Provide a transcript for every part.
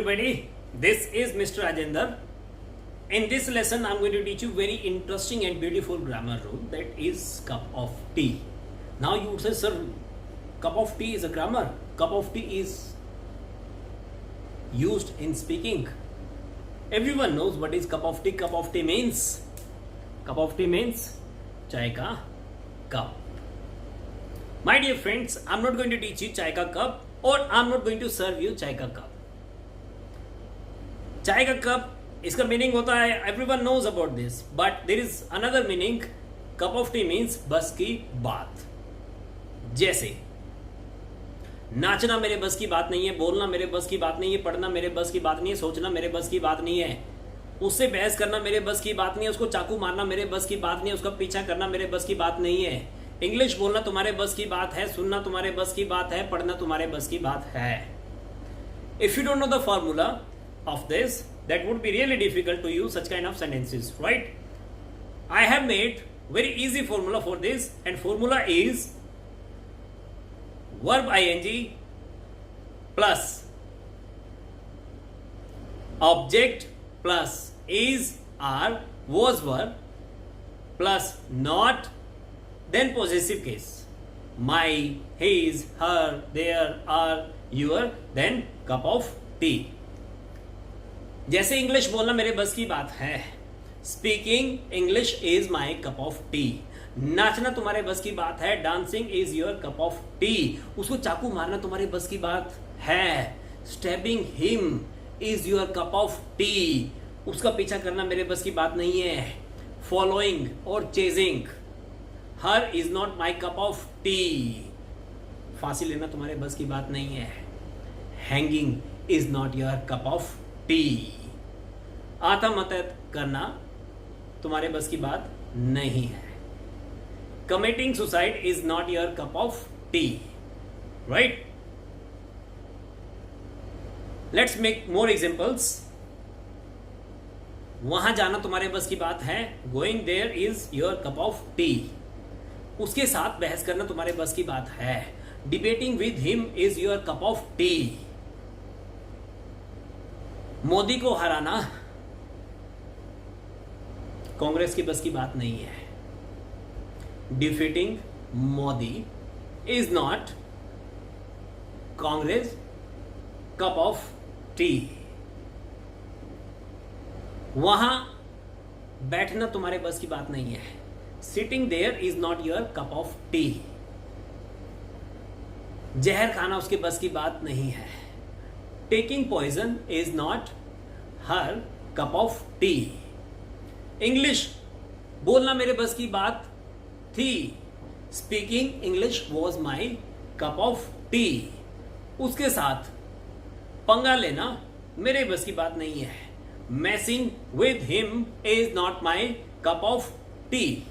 everybody, this is Mr. Ajender. In this lesson, I'm going to teach you very interesting and beautiful grammar rule, that is cup of tea. Now you would say, sir, cup of tea is a grammar. Cup of tea is used in speaking. Everyone knows what is cup of tea. Cup of tea means chai ka cup. My dear friends, I'm not going to teach you chai ka cup, or I'm not going to serve you chai ka cup. चाय का cup, इसका meaning होता है, everyone knows about this, but there is another meaning. Cup of tea means बस की बात. जैसे नाचना मेरे बस की बात नहीं है, बोलना मेरे बस की बात नहीं है, पढ़ना मेरे बस की बात नहीं है, सोचना मेरे बस की बात नहीं है, उससे बहस करना मेरे बस की बात नहीं है, उसको चाकू मारना मेरे बस की बात नहीं है, उसका पीछा करना मेरे बस की बात नहीं है. इंग्लिश बोलना तुम्हारे बस की बात है, सुनना तुम्हारे बस की बात है, पढ़ना तुम्हारे बस की बात है. If you don't know the formula of this, that would be really difficult to use such kind of sentences, right? I have made very easy formula for this, and formula is verb ing plus object plus is, are, was, were plus not, then possessive case. My, his, her, their, are, your, then cup of tea. जैसे English बोलना मेरे बस की बात है, speaking English is my cup of T. नाचना तुम्हारे बस की बात है, dancing is your cup of T. उसको चाकू मारना तुम्हारे बस की बात है, stabbing him is your cup of T. उसका पीछा करना मेरे बस की बात नहीं है. फॉलोइंग और chasing her is not my cup of tea. फांसी लेना तुम्हारे बस की बात नहीं है. Hanging is not your cup of tea. आत्महत्या करना तुम्हारे बस की बात नहीं है. Committing suicide is not your cup of tea, right? Let's make more examples. वहां जाना तुम्हारे बस की बात है, going there is your cup of tea. उसके साथ बहस करना तुम्हारे बस की बात है. Debating with him is your cup of tea. Modi को हराना कांग्रेस की बस की बात नहीं है. Defeating Modi is not Congress cup of tea. वहां बैठना तुम्हारे बस की बात नहीं है. Sitting there is not your cup of tea. जहर खाना उसके बस की बात नहीं है. Taking poison is not her cup of tea. English बोलना मेरे बस की बात थी. Speaking English was my cup of tea. उसके साथ पंगा लेना मेरे बस की बात नहीं है. Messing with him is not my cup of tea.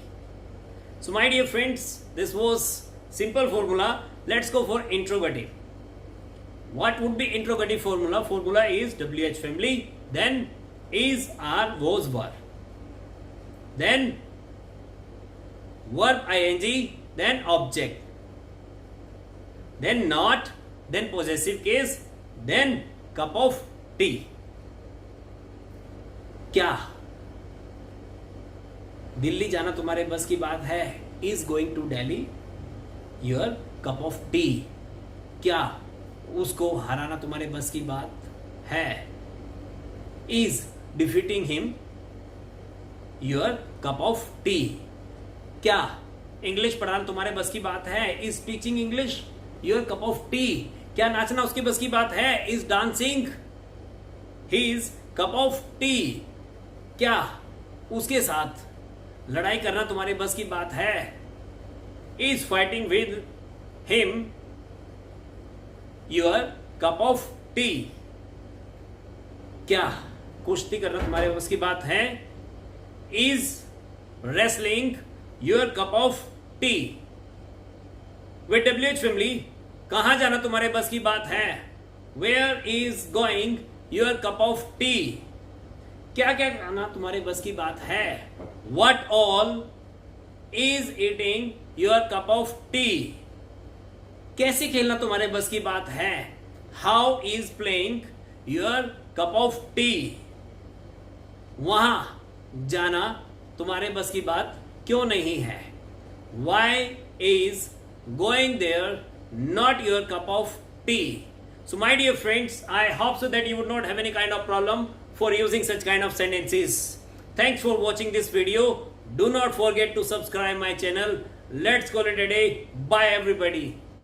So my dear friends, this was simple formula. Let's go for interrogative. What would be interrogative formula? Formula is WH family, then is, are, was, were, then verb ing, then object, then not, then possessive case, then cup of tea. क्या दिल्ली जाना तुम्हारे बस की बात है? Is going to Delhi your cup of tea. क्या उसको हराना तुम्हारे बस की बात है? Is defeating him your cup of tea. क्या इंग्लिश पढ़ाना तुम्हारे बस की बात है? Is teaching English your cup of tea. क्या नाचना उसकी बस की बात है? Is dancing his cup of tea. क्या उसके साथ लड़ाई करना तुम्हारे बस की बात है? Is fighting with him your cup of tea. क्या कुश्ती करना तुम्हारे बस की बात है? Is wrestling your cup of tea. With WH family कहां जाना तुम्हारे बस की बात है? Where is going your cup of tea. क्या क्या खाना तुम्हारे बस की बात है? What all is eating your cup of tea. कैसे खेलना तुम्हारे बस की बात है? How is playing your cup of tea. वहां जाना तुम्हारे बस की बात क्यों नहीं है? Why is going there not your cup of tea? So my dear friends, I hope so that you would not have any kind of problem for using such kind of sentences. Thanks for watching this video. Do not forget to subscribe my channel. Let's call it a day. Bye everybody.